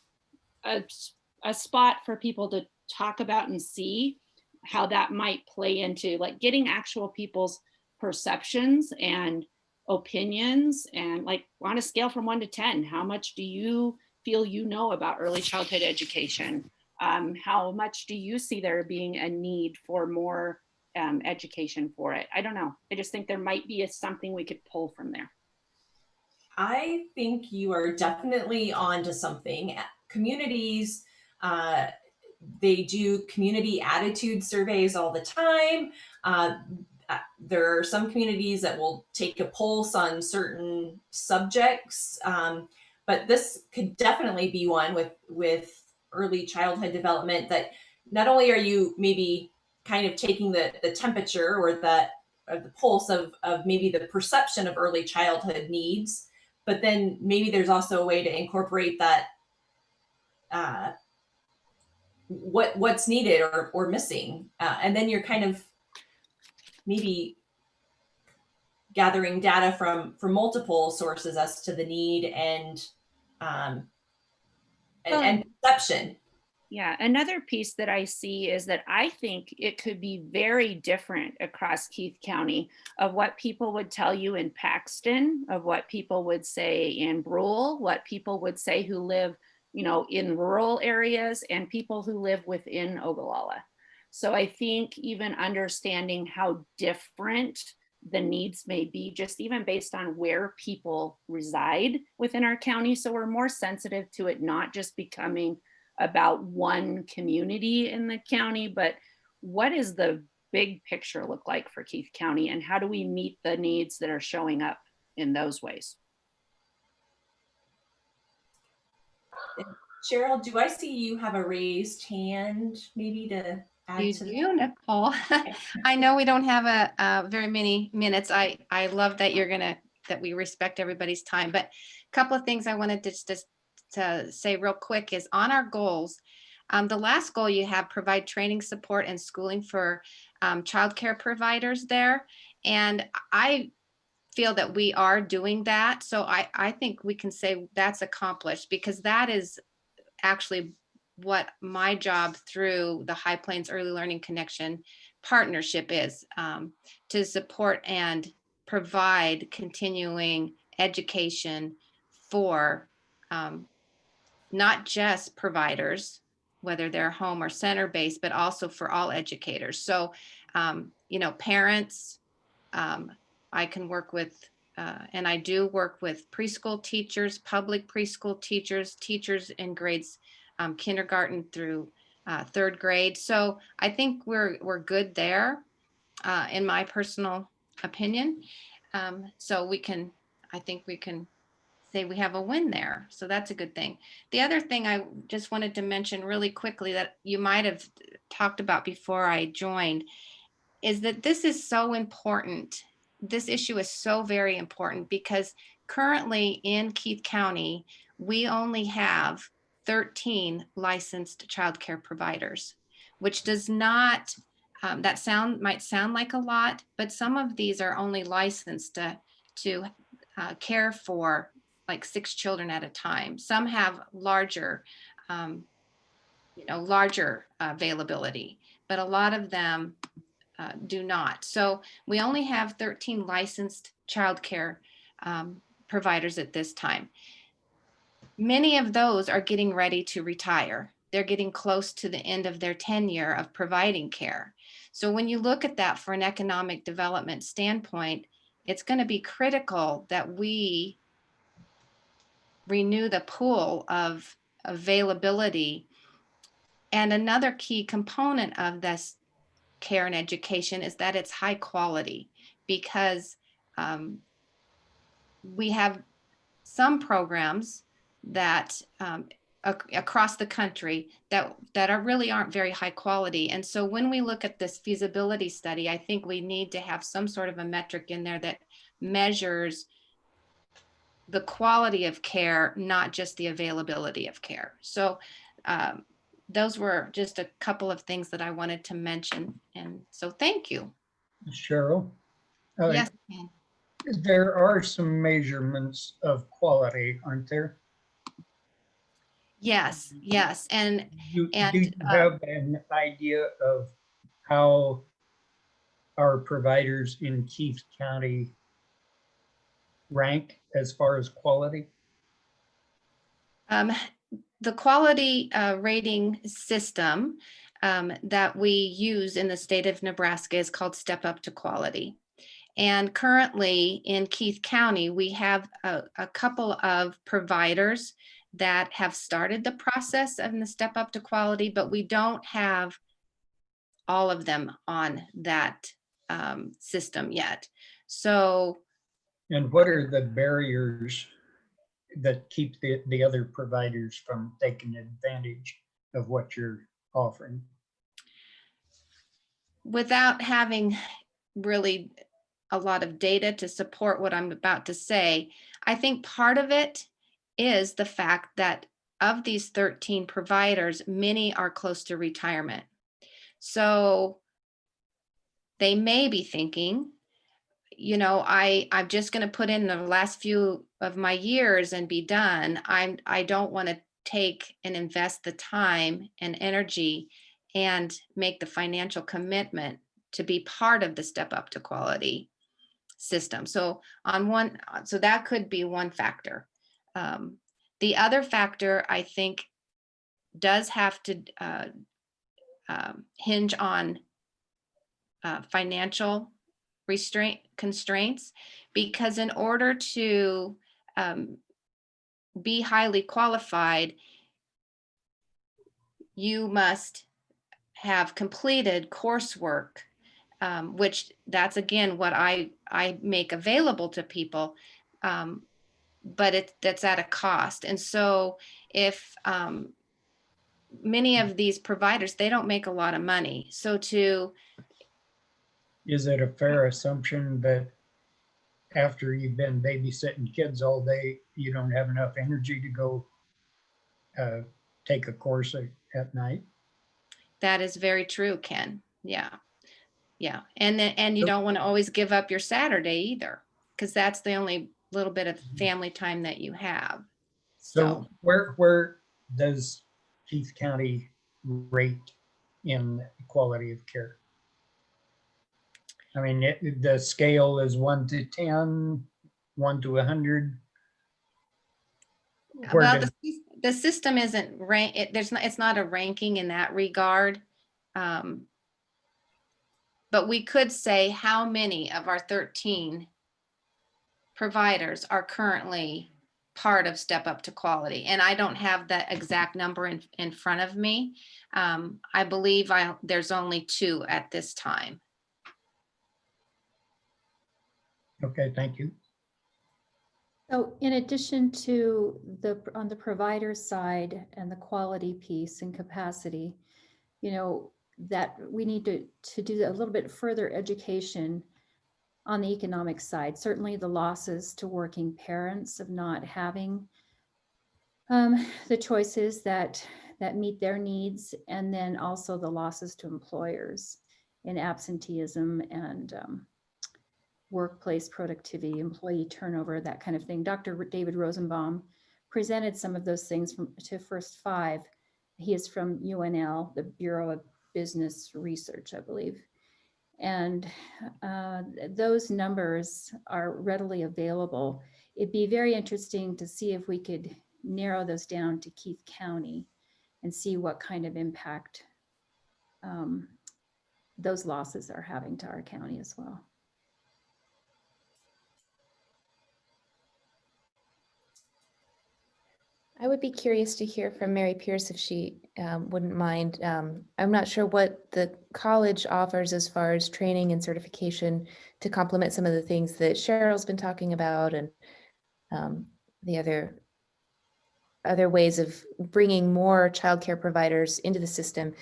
a spot for people to talk about and see how that might play into like getting actual people's perceptions and opinions, and like on a scale from 1 to 10, how much do you feel you know about early childhood education? How much do you see there being a need for more education for it? I don't know. I just think there might be something we could pull from there.
I think you are definitely onto something. Communities, they do community attitude surveys all the time. There are some communities that will take a pulse on certain subjects, but this could definitely be one with early childhood development, that not only are you maybe kind of taking the temperature or the pulse of maybe the perception of early childhood needs, but then maybe there's also a way to incorporate that what's needed or missing, and then you're kind of maybe gathering data from multiple sources as to the need and perception.
Yeah, another piece that I see is that I think it could be very different across Keith County of what people would tell you in Paxton, of what people would say in Brule, what people would say who live, you know, in rural areas, and people who live within Ogallala. So I think even understanding how different the needs may be, just even based on where people reside within our county. So we're more sensitive to it not just becoming about one community in the county, but what does the big picture look like for Keith County, and how do we meet the needs that are showing up in those ways?
Cheryl, do I see you have a raised hand maybe to add
You
to
do, Nicole. I know we don't have a very many minutes. I love that that we respect everybody's time, but a couple of things I wanted to say real quick is on our goals. The last goal you have, provide training, support, and schooling for childcare providers there. And I feel that we are doing that. So I think we can say that's accomplished, because that is actually what my job through the High Plains Early Learning Connection partnership is, to support and provide continuing education for not just providers, whether they're home or center based, but also for all educators. So, parents, I can work with, and I do work with preschool teachers, public preschool teachers, teachers in grades kindergarten through third grade. So I think we're good there, in my personal opinion. So I think we can say we have a win there. So that's a good thing. The other thing I just wanted to mention really quickly that you might have talked about before I joined is that this is so important. This issue is so very important, because currently in Keith County, we only have 13 licensed childcare providers, which does not, might sound like a lot, but some of these are only licensed to care for like 6 children at a time. Some have larger, larger availability, but a lot of them do not. So we only have 13 licensed childcare providers at this time. Many of those are getting ready to retire. They're getting close to the end of their tenure of providing care. So when you look at that for an economic development standpoint, it's going to be critical that we renew the pool of availability. And another key component of this care and education is that it's high quality, because we have some programs that across the country that really aren't very high quality. And so when we look at this feasibility study, I think we need to have some sort of a metric in there that measures the quality of care, not just the availability of care. So those were just a couple of things that I wanted to mention. And so thank you.
Cheryl?
Yes.
There are some measurements of quality, aren't there?
Yes. And
do you have an idea of how our providers in Keith County rank as far as quality?
The quality rating system that we use in the state of Nebraska is called Step Up to Quality. And currently in Keith County, we have a couple of providers that have started the process of the Step Up to Quality, but we don't have all of them on that system yet. So.
And what are the barriers that keep the other providers from taking advantage of what you're offering?
Without having really a lot of data to support what I'm about to say, I think part of it is the fact that of these 13 providers, many are close to retirement. So they may be thinking, I'm just going to put in the last few of my years and be done. I don't want to take and invest the time and energy and make the financial commitment to be part of the Step Up to Quality system. So that could be one factor. The other factor, I think, does have to hinge on financial constraints, because in order to be highly qualified, you must have completed coursework, which that's again what I make available to people, but that's at a cost. And so if many of these providers, they don't make a lot of money. So to,
Is it a fair assumption that after you've been babysitting kids all day, you don't have enough energy to go take a course at night?
that is very true, Ken. Yeah. Yeah. And then, and you don't want to always give up your Saturday either, because that's the only little bit of family time that you have.
So where does Keith County rate in quality of care? I mean, the scale is 1 to 10, 1 to 100.
Well, the system isn't it's not a ranking in that regard. But we could say how many of our 13 providers are currently part of Step Up to Quality. And I don't have that exact number in front of me. I believe there's only 2 at this time.
Okay, thank you.
So in addition to on the provider side and the quality piece and capacity, you know, that we need to do a little bit further education on the economic side. Certainly the losses to working parents of not having the choices that meet their needs, and then also the losses to employers in absenteeism and workplace productivity, employee turnover, that kind of thing. Dr. David Rosenbaum presented some of those things to First Five. He is from UNL, the Bureau of Business Research, I believe. And those numbers are readily available. It'd be very interesting to see if we could narrow those down to Keith County and see what kind of impact those losses are having to our county as well.
I would be curious to hear from Mary Pierce if she wouldn't mind. I'm not sure what the college offers as far as training and certification to complement some of the things that Cheryl's been talking about, and the other ways of bringing more childcare providers into the system,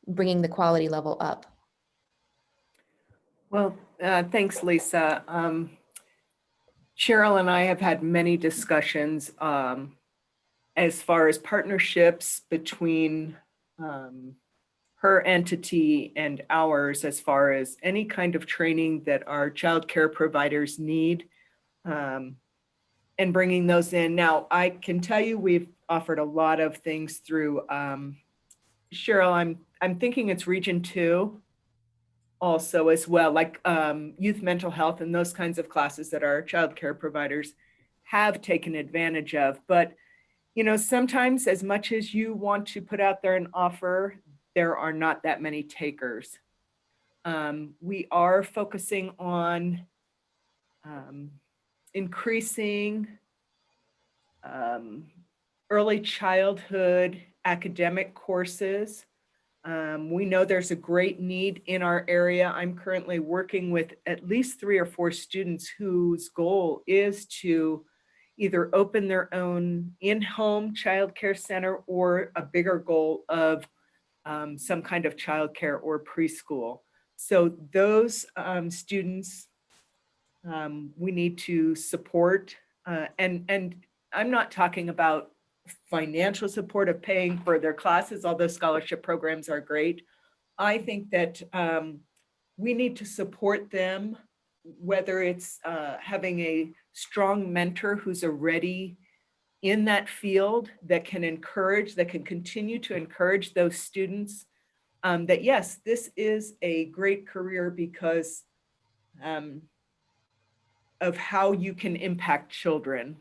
bringing the quality level up.
Well, thanks, Lisa. Cheryl and I have had many discussions as far as partnerships between her entity and ours, as far as any kind of training that our childcare providers need, and bringing those in. Now, I can tell you we've offered a lot of things through Cheryl. I'm thinking it's Region 2 also as well, like youth mental health and those kinds of classes that our childcare providers have taken advantage of. But you know, sometimes as much as you want to put out there and offer, there are not that many takers. We are focusing on increasing early childhood academic courses. We know there's a great need in our area. I'm currently working with at least 3 or 4 students whose goal is to either open their own in-home childcare center or a bigger goal of some kind of childcare or preschool. So those students we need to support, and I'm not talking about financial support of paying for their classes, although scholarship programs are great. I think that we need to support them, whether it's having a strong mentor who's already in that field that can encourage, that can continue to encourage those students that yes, this is a great career because of how you can impact children.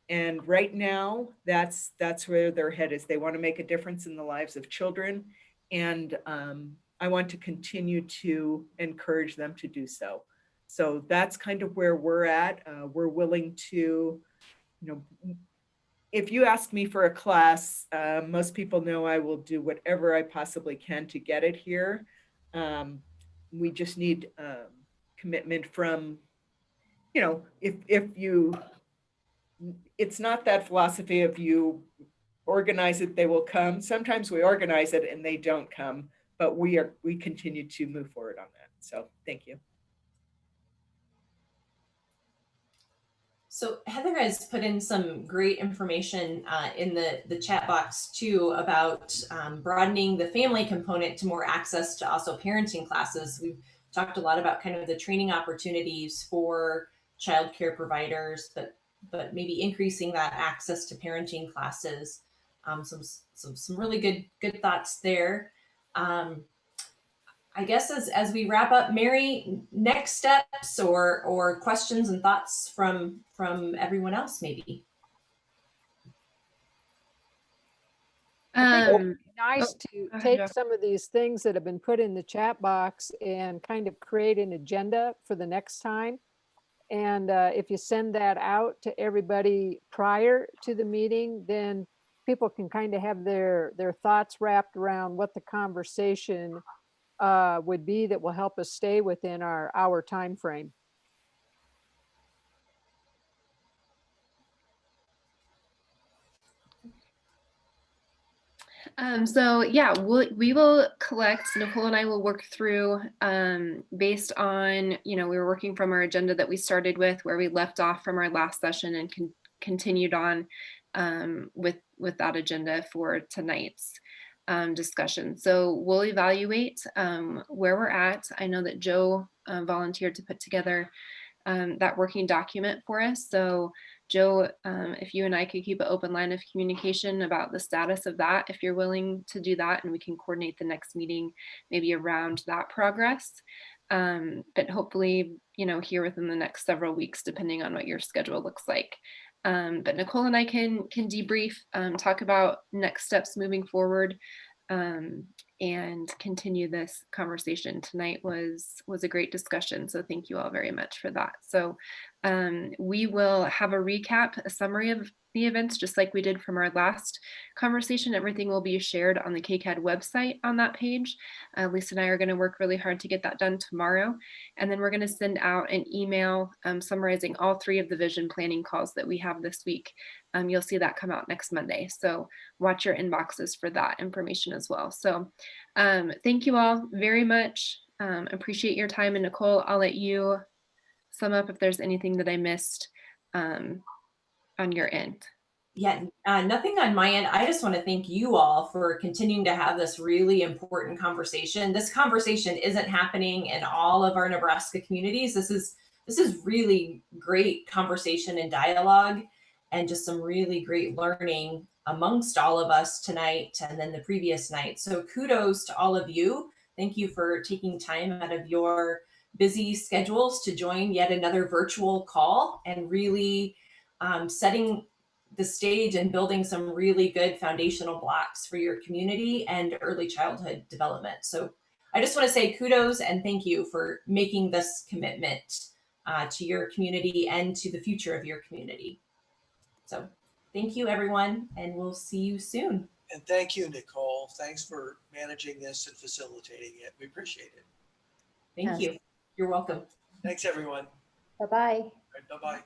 And right now, that's where their head is. They want to make a difference in the lives of children. And I want to continue to encourage them to do so. So that's kind of where we're at. We're willing to, you know, if you ask me for a class, most people know I will do whatever I possibly can to get it here. We just need commitment from, you know, if you, it's not that philosophy of you organize it, they will come. Sometimes we organize it and they don't come, but we continue to move forward on that. So thank you.
So Heather has put in some great information in the chat box too about broadening the family component to more access to also parenting classes. We've talked a lot about kind of the training opportunities for childcare providers, but maybe increasing that access to parenting classes. Some really good thoughts there. I guess as we wrap up, Mary, next steps or questions and thoughts from everyone else, maybe.
I think it'd be nice to
go ahead,
take
Jo.
some of these things that have been put in the chat box and kind of create an agenda for the next time. And if you send that out to everybody prior to the meeting, then people can kind of have their thoughts wrapped around what the conversation would be that will help us stay within our hour time frame.
So yeah, we will collect, Nicole and I will work through based on, we were working from our agenda that we started with where we left off from our last session and continued on with that agenda for tonight's discussion. So we'll evaluate where we're at. I know that Joe volunteered to put together that working document for us. So Joe, if you and I could keep an open line of communication about the status of that, if you're willing to do that, and we can coordinate the next meeting maybe around that progress. But hopefully, here within the next several weeks, depending on what your schedule looks like. But Nicole and I can debrief, talk about next steps moving forward, and continue this conversation. Tonight was a great discussion, so thank you all very much for that. So we will have a recap, a summary of the events, just like we did from our last conversation. Everything will be shared on the KCAD website on that page. Lisa and I are going to work really hard to get that done tomorrow. And then we're going to send out an email summarizing all 3 of the vision planning calls that we have this week. You'll see that come out next Monday. So watch your inboxes for that information as well. So thank you all very much. Appreciate your time. And Nicole, I'll let you sum up if there's anything that I missed on your end.
Yeah, nothing on my end. I just want to thank you all for continuing to have this really important conversation. This conversation isn't happening in all of our Nebraska communities. This is really great conversation and dialogue, and just some really great learning amongst all of us tonight and then the previous night. So kudos to all of you. Thank you for taking time out of your busy schedules to join yet another virtual call and really setting the stage and building some really good foundational blocks for your community and early childhood development. So I just want to say kudos and thank you for making this commitment to your community and to the future of your community. So thank you, everyone, and we'll see you soon.
And thank you, Nicole. Thanks for managing this and facilitating it. We appreciate it.
Thank you. You're welcome.
Thanks, everyone.
Bye-bye.
Bye-bye.